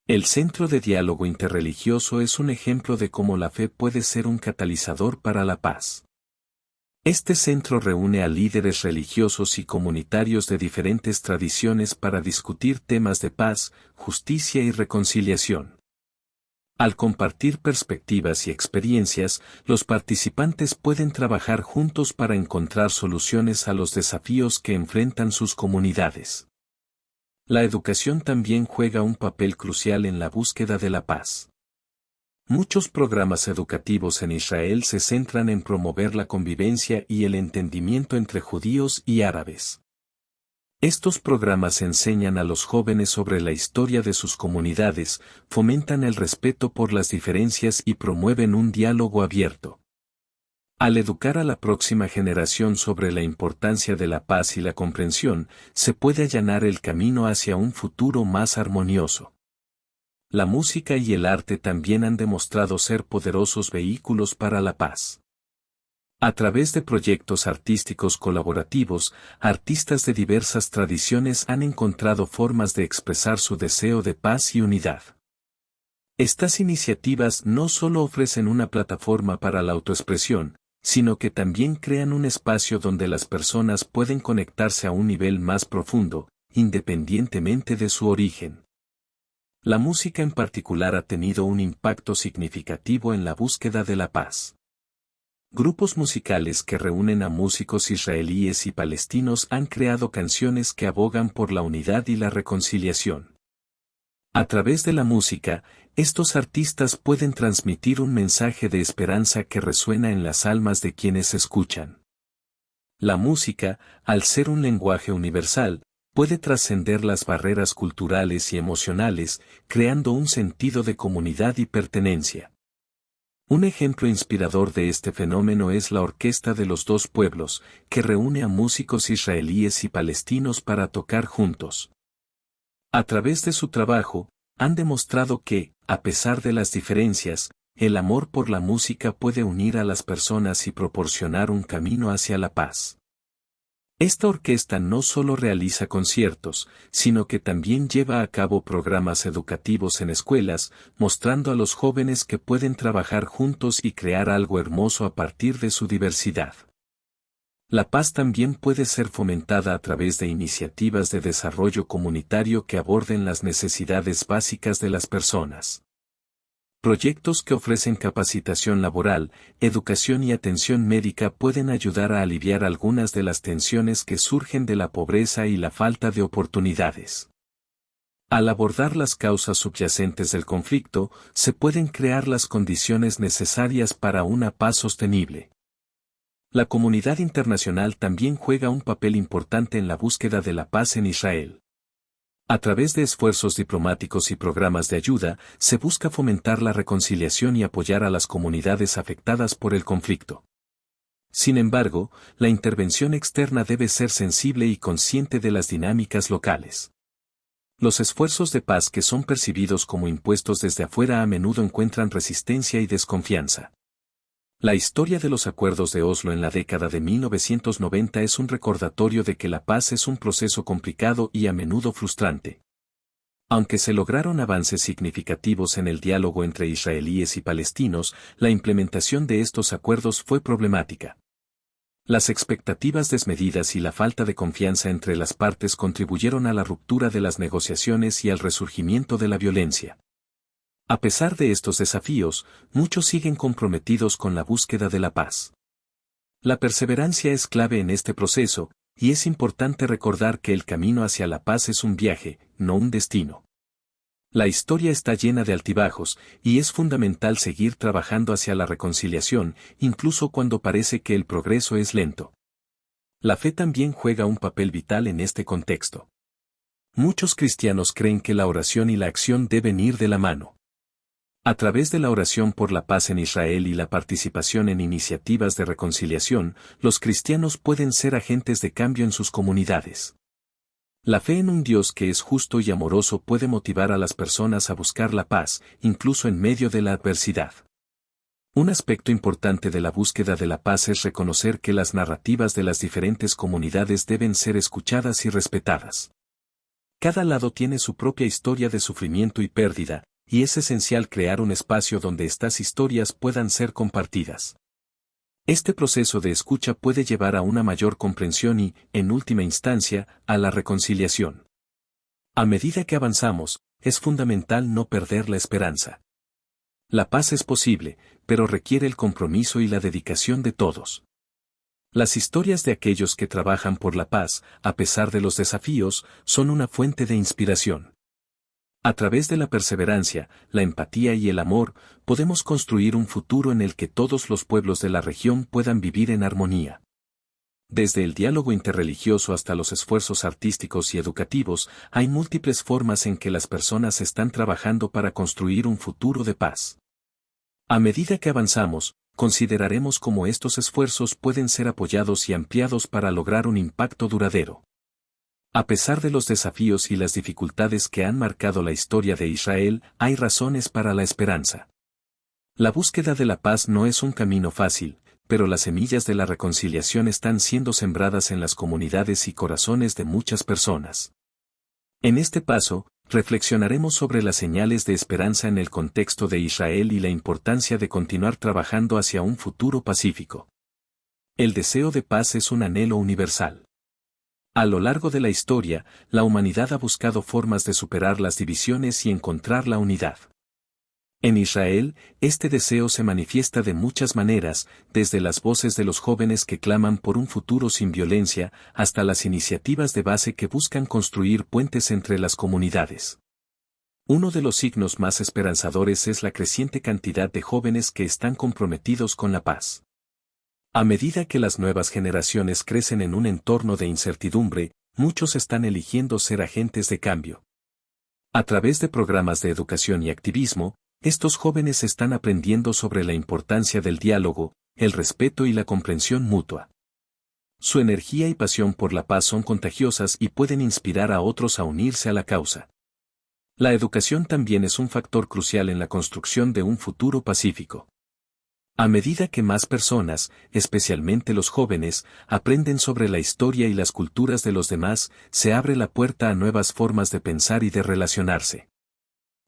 El Centro de Diálogo Interreligioso es un ejemplo de cómo la fe puede ser un catalizador para la paz. Este centro reúne a líderes religiosos y comunitarios de diferentes tradiciones para discutir temas de paz, justicia y reconciliación. Al compartir perspectivas y experiencias, los participantes pueden trabajar juntos para encontrar soluciones a los desafíos que enfrentan sus comunidades. La educación también juega un papel crucial en la búsqueda de la paz. Muchos programas educativos en Israel se centran en promover la convivencia y el entendimiento entre judíos y árabes. Estos programas enseñan a los jóvenes sobre la historia de sus comunidades, fomentan el respeto por las diferencias y promueven un diálogo abierto. Al educar a la próxima generación sobre la importancia de la paz y la comprensión, se puede allanar el camino hacia un futuro más armonioso. La música y el arte también han demostrado ser poderosos vehículos para la paz. A través de proyectos artísticos colaborativos, artistas de diversas tradiciones han encontrado formas de expresar su deseo de paz y unidad. Estas iniciativas no solo ofrecen una plataforma para la autoexpresión, sino que también crean un espacio donde las personas pueden conectarse a un nivel más profundo, independientemente de su origen. La música en particular ha tenido un impacto significativo en la búsqueda de la paz. Grupos musicales que reúnen a músicos israelíes y palestinos han creado canciones que abogan por la unidad y la reconciliación. A través de la música, estos artistas pueden transmitir un mensaje de esperanza que resuena en las almas de quienes escuchan. La música, al ser un lenguaje universal, puede trascender las barreras culturales y emocionales, creando un sentido de comunidad y pertenencia. Un ejemplo inspirador de este fenómeno es la Orquesta de los Dos Pueblos, que reúne a músicos israelíes y palestinos para tocar juntos. A través de su trabajo, han demostrado que, a pesar de las diferencias, el amor por la música puede unir a las personas y proporcionar un camino hacia la paz. Esta orquesta no solo realiza conciertos, sino que también lleva a cabo programas educativos en escuelas, mostrando a los jóvenes que pueden trabajar juntos y crear algo hermoso a partir de su diversidad. La paz también puede ser fomentada a través de iniciativas de desarrollo comunitario que aborden las necesidades básicas de las personas. Proyectos que ofrecen capacitación laboral, educación y atención médica pueden ayudar a aliviar algunas de las tensiones que surgen de la pobreza y la falta de oportunidades. Al abordar las causas subyacentes del conflicto, se pueden crear las condiciones necesarias para una paz sostenible. La comunidad internacional también juega un papel importante en la búsqueda de la paz en Israel. A través de esfuerzos diplomáticos y programas de ayuda, se busca fomentar la reconciliación y apoyar a las comunidades afectadas por el conflicto. Sin embargo, la intervención externa debe ser sensible y consciente de las dinámicas locales. Los esfuerzos de paz que son percibidos como impuestos desde afuera a menudo encuentran resistencia y desconfianza. La historia de los acuerdos de Oslo en la década de 1990 es un recordatorio de que la paz es un proceso complicado y a menudo frustrante. Aunque se lograron avances significativos en el diálogo entre israelíes y palestinos, la implementación de estos acuerdos fue problemática. Las expectativas desmedidas y la falta de confianza entre las partes contribuyeron a la ruptura de las negociaciones y al resurgimiento de la violencia. A pesar de estos desafíos, muchos siguen comprometidos con la búsqueda de la paz. La perseverancia es clave en este proceso, y es importante recordar que el camino hacia la paz es un viaje, no un destino. La historia está llena de altibajos, y es fundamental seguir trabajando hacia la reconciliación, incluso cuando parece que el progreso es lento. La fe también juega un papel vital en este contexto. Muchos cristianos creen que la oración y la acción deben ir de la mano. A través de la oración por la paz en Israel y la participación en iniciativas de reconciliación, los cristianos pueden ser agentes de cambio en sus comunidades. La fe en un Dios que es justo y amoroso puede motivar a las personas a buscar la paz, incluso en medio de la adversidad. Un aspecto importante de la búsqueda de la paz es reconocer que las narrativas de las diferentes comunidades deben ser escuchadas y respetadas. Cada lado tiene su propia historia de sufrimiento y pérdida, y es esencial crear un espacio donde estas historias puedan ser compartidas. Este proceso de escucha puede llevar a una mayor comprensión y, en última instancia, a la reconciliación. A medida que avanzamos, es fundamental no perder la esperanza. La paz es posible, pero requiere el compromiso y la dedicación de todos. Las historias de aquellos que trabajan por la paz, a pesar de los desafíos, son una fuente de inspiración. A través de la perseverancia, la empatía y el amor, podemos construir un futuro en el que todos los pueblos de la región puedan vivir en armonía. Desde el diálogo interreligioso hasta los esfuerzos artísticos y educativos, hay múltiples formas en que las personas están trabajando para construir un futuro de paz. A medida que avanzamos, consideraremos cómo estos esfuerzos pueden ser apoyados y ampliados para lograr un impacto duradero. A pesar de los desafíos y las dificultades que han marcado la historia de Israel, hay razones para la esperanza. La búsqueda de la paz no es un camino fácil, pero las semillas de la reconciliación están siendo sembradas en las comunidades y corazones de muchas personas. En este paso, reflexionaremos sobre las señales de esperanza en el contexto de Israel y la importancia de continuar trabajando hacia un futuro pacífico. El deseo de paz es un anhelo universal. A lo largo de la historia, la humanidad ha buscado formas de superar las divisiones y encontrar la unidad. En Israel, este deseo se manifiesta de muchas maneras, desde las voces de los jóvenes que claman por un futuro sin violencia, hasta las iniciativas de base que buscan construir puentes entre las comunidades. Uno de los signos más esperanzadores es la creciente cantidad de jóvenes que están comprometidos con la paz. A medida que las nuevas generaciones crecen en un entorno de incertidumbre, muchos están eligiendo ser agentes de cambio. A través de programas de educación y activismo, estos jóvenes están aprendiendo sobre la importancia del diálogo, el respeto y la comprensión mutua. Su energía y pasión por la paz son contagiosas y pueden inspirar a otros a unirse a la causa. La educación también es un factor crucial en la construcción de un futuro pacífico. A medida que más personas, especialmente los jóvenes, aprenden sobre la historia y las culturas de los demás, se abre la puerta a nuevas formas de pensar y de relacionarse.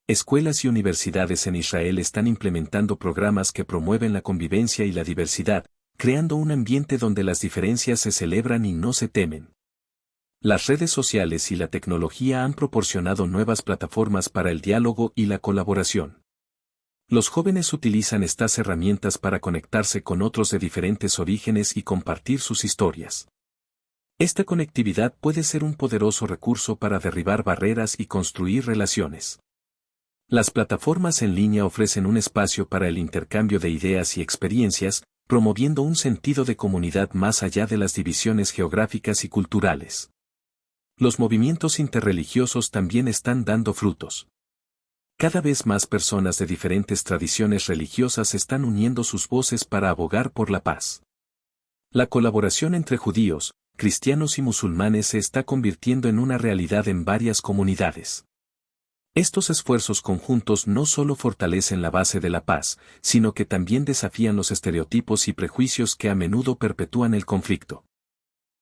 Escuelas y universidades en Israel están implementando programas que promueven la convivencia y la diversidad, creando un ambiente donde las diferencias se celebran y no se temen. Las redes sociales y la tecnología han proporcionado nuevas plataformas para el diálogo y la colaboración. Los jóvenes utilizan estas herramientas para conectarse con otros de diferentes orígenes y compartir sus historias. Esta conectividad puede ser un poderoso recurso para derribar barreras y construir relaciones. Las plataformas en línea ofrecen un espacio para el intercambio de ideas y experiencias, promoviendo un sentido de comunidad más allá de las divisiones geográficas y culturales. Los movimientos interreligiosos también están dando frutos. Cada vez más personas de diferentes tradiciones religiosas están uniendo sus voces para abogar por la paz. La colaboración entre judíos, cristianos y musulmanes se está convirtiendo en una realidad en varias comunidades. Estos esfuerzos conjuntos no solo fortalecen la base de la paz, sino que también desafían los estereotipos y prejuicios que a menudo perpetúan el conflicto.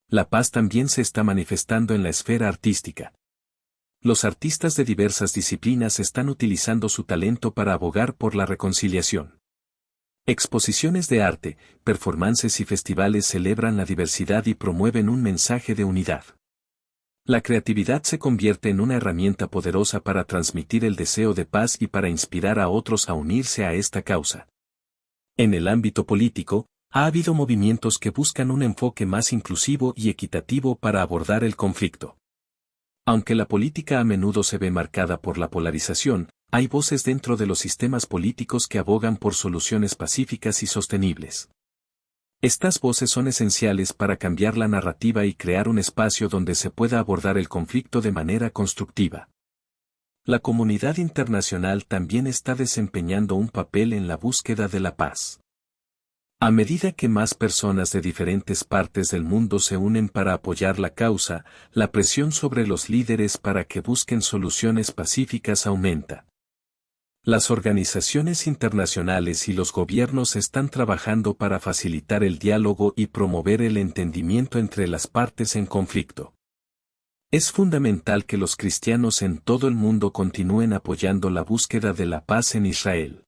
La paz también se está manifestando en la esfera artística. Los artistas de diversas disciplinas están utilizando su talento para abogar por la reconciliación. Exposiciones de arte, performances y festivales celebran la diversidad y promueven un mensaje de unidad. La creatividad se convierte en una herramienta poderosa para transmitir el deseo de paz y para inspirar a otros a unirse a esta causa. En el ámbito político, ha habido movimientos que buscan un enfoque más inclusivo y equitativo para abordar el conflicto. Aunque la política a menudo se ve marcada por la polarización, hay voces dentro de los sistemas políticos que abogan por soluciones pacíficas y sostenibles. Estas voces son esenciales para cambiar la narrativa y crear un espacio donde se pueda abordar el conflicto de manera constructiva. La comunidad internacional también está desempeñando un papel en la búsqueda de la paz. A medida que más personas de diferentes partes del mundo se unen para apoyar la causa, la presión sobre los líderes para que busquen soluciones pacíficas aumenta. Las organizaciones internacionales y los gobiernos están trabajando para facilitar el diálogo y promover el entendimiento entre las partes en conflicto. Es fundamental que los cristianos en todo el mundo continúen apoyando la búsqueda de la paz en Israel.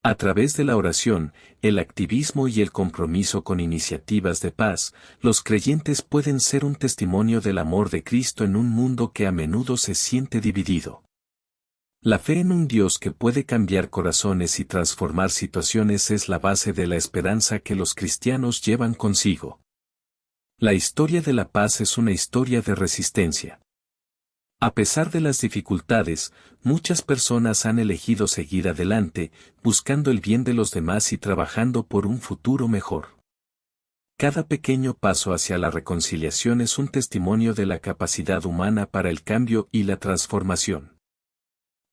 A través de la oración, el activismo y el compromiso con iniciativas de paz, los creyentes pueden ser un testimonio del amor de Cristo en un mundo que a menudo se siente dividido. La fe en un Dios que puede cambiar corazones y transformar situaciones es la base de la esperanza que los cristianos llevan consigo. La historia de la paz es una historia de resistencia. A pesar de las dificultades, muchas personas han elegido seguir adelante, buscando el bien de los demás y trabajando por un futuro mejor. Cada pequeño paso hacia la reconciliación es un testimonio de la capacidad humana para el cambio y la transformación.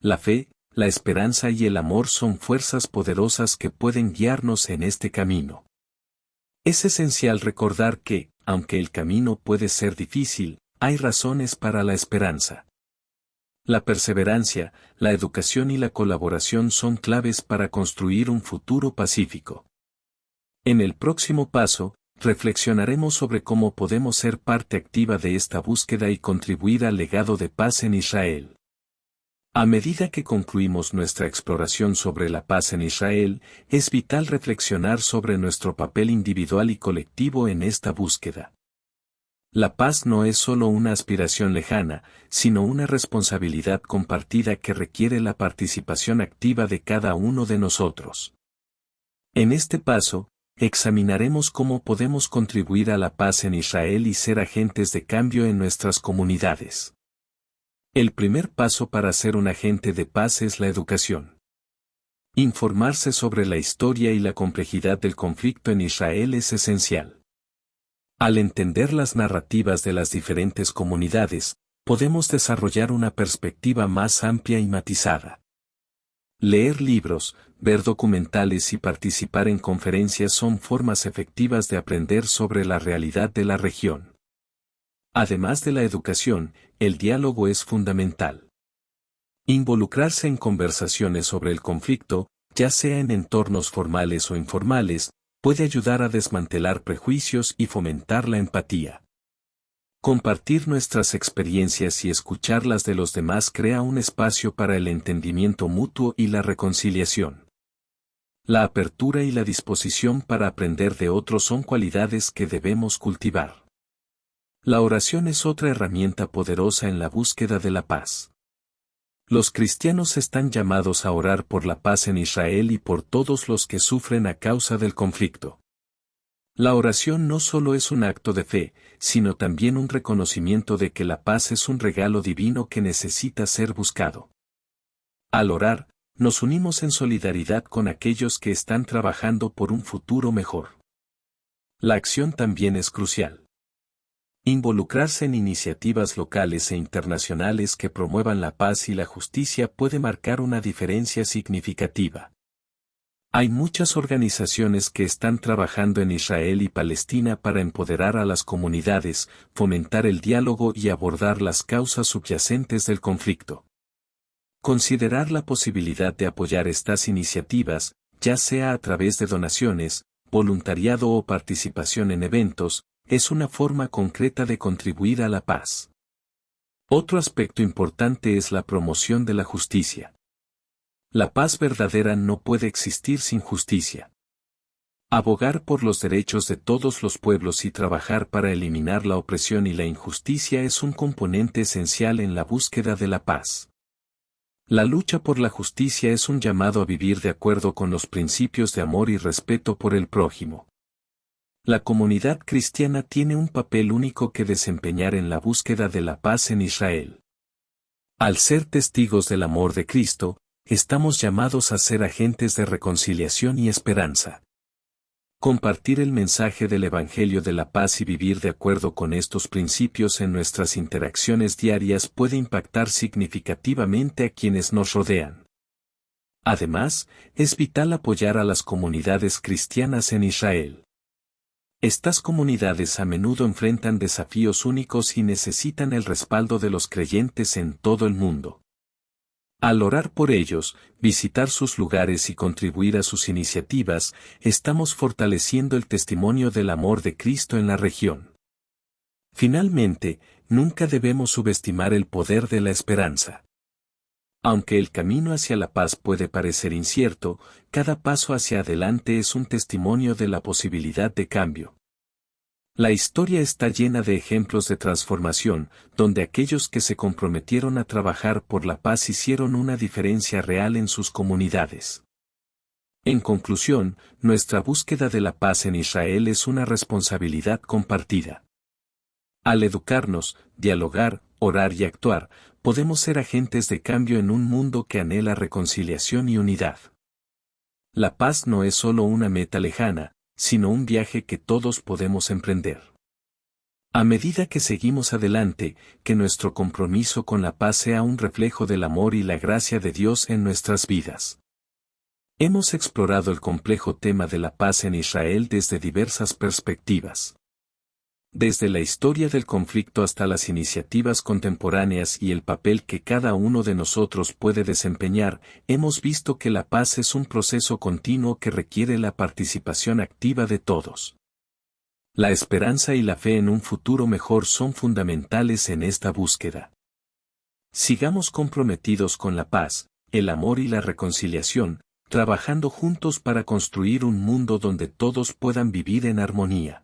La fe, la esperanza y el amor son fuerzas poderosas que pueden guiarnos en este camino. Es esencial recordar que, aunque el camino puede ser difícil, hay razones para la esperanza. La perseverancia, la educación y la colaboración son claves para construir un futuro pacífico. En el próximo paso, reflexionaremos sobre cómo podemos ser parte activa de esta búsqueda y contribuir al legado de paz en Israel. A medida que concluimos nuestra exploración sobre la paz en Israel, es vital reflexionar sobre nuestro papel individual y colectivo en esta búsqueda. La paz no es solo una aspiración lejana, sino una responsabilidad compartida que requiere la participación activa de cada uno de nosotros. En este paso, examinaremos cómo podemos contribuir a la paz en Israel y ser agentes de cambio en nuestras comunidades. El primer paso para ser un agente de paz es la educación. Informarse sobre la historia y la complejidad del conflicto en Israel es esencial. Al entender las narrativas de las diferentes comunidades, podemos desarrollar una perspectiva más amplia y matizada. Leer libros, ver documentales y participar en conferencias son formas efectivas de aprender sobre la realidad de la región. Además de la educación, el diálogo es fundamental. Involucrarse en conversaciones sobre el conflicto, ya sea en entornos formales o informales, puede ayudar a desmantelar prejuicios y fomentar la empatía. Compartir nuestras experiencias y escuchar las de los demás crea un espacio para el entendimiento mutuo y la reconciliación. La apertura y la disposición para aprender de otros son cualidades que debemos cultivar. La oración es otra herramienta poderosa en la búsqueda de la paz. Los cristianos están llamados a orar por la paz en Israel y por todos los que sufren a causa del conflicto. La oración no solo es un acto de fe, sino también un reconocimiento de que la paz es un regalo divino que necesita ser buscado. Al orar, nos unimos en solidaridad con aquellos que están trabajando por un futuro mejor. La acción también es crucial. Involucrarse en iniciativas locales e internacionales que promuevan la paz y la justicia puede marcar una diferencia significativa. Hay muchas organizaciones que están trabajando en Israel y Palestina para empoderar a las comunidades, fomentar el diálogo y abordar las causas subyacentes del conflicto. Considerar la posibilidad de apoyar estas iniciativas, ya sea a través de donaciones, voluntariado o participación en eventos, es una forma concreta de contribuir a la paz. Otro aspecto importante es la promoción de la justicia. La paz verdadera no puede existir sin justicia. Abogar por los derechos de todos los pueblos y trabajar para eliminar la opresión y la injusticia es un componente esencial en la búsqueda de la paz. La lucha por la justicia es un llamado a vivir de acuerdo con los principios de amor y respeto por el prójimo. La comunidad cristiana tiene un papel único que desempeñar en la búsqueda de la paz en Israel. Al ser testigos del amor de Cristo, estamos llamados a ser agentes de reconciliación y esperanza. Compartir el mensaje del Evangelio de la paz y vivir de acuerdo con estos principios en nuestras interacciones diarias puede impactar significativamente a quienes nos rodean. Además, es vital apoyar a las comunidades cristianas en Israel. Estas comunidades a menudo enfrentan desafíos únicos y necesitan el respaldo de los creyentes en todo el mundo. Al orar por ellos, visitar sus lugares y contribuir a sus iniciativas, estamos fortaleciendo el testimonio del amor de Cristo en la región. Finalmente, nunca debemos subestimar el poder de la esperanza. Aunque el camino hacia la paz puede parecer incierto, cada paso hacia adelante es un testimonio de la posibilidad de cambio. La historia está llena de ejemplos de transformación, donde aquellos que se comprometieron a trabajar por la paz hicieron una diferencia real en sus comunidades. En conclusión, nuestra búsqueda de la paz en Israel es una responsabilidad compartida. Al educarnos, dialogar, orar y actuar, podemos ser agentes de cambio en un mundo que anhela reconciliación y unidad. La paz no es solo una meta lejana, sino un viaje que todos podemos emprender. A medida que seguimos adelante, que nuestro compromiso con la paz sea un reflejo del amor y la gracia de Dios en nuestras vidas. Hemos explorado el complejo tema de la paz en Israel desde diversas perspectivas. Desde la historia del conflicto hasta las iniciativas contemporáneas y el papel que cada uno de nosotros puede desempeñar, hemos visto que la paz es un proceso continuo que requiere la participación activa de todos. La esperanza y la fe en un futuro mejor son fundamentales en esta búsqueda. Sigamos comprometidos con la paz, el amor y la reconciliación, trabajando juntos para construir un mundo donde todos puedan vivir en armonía.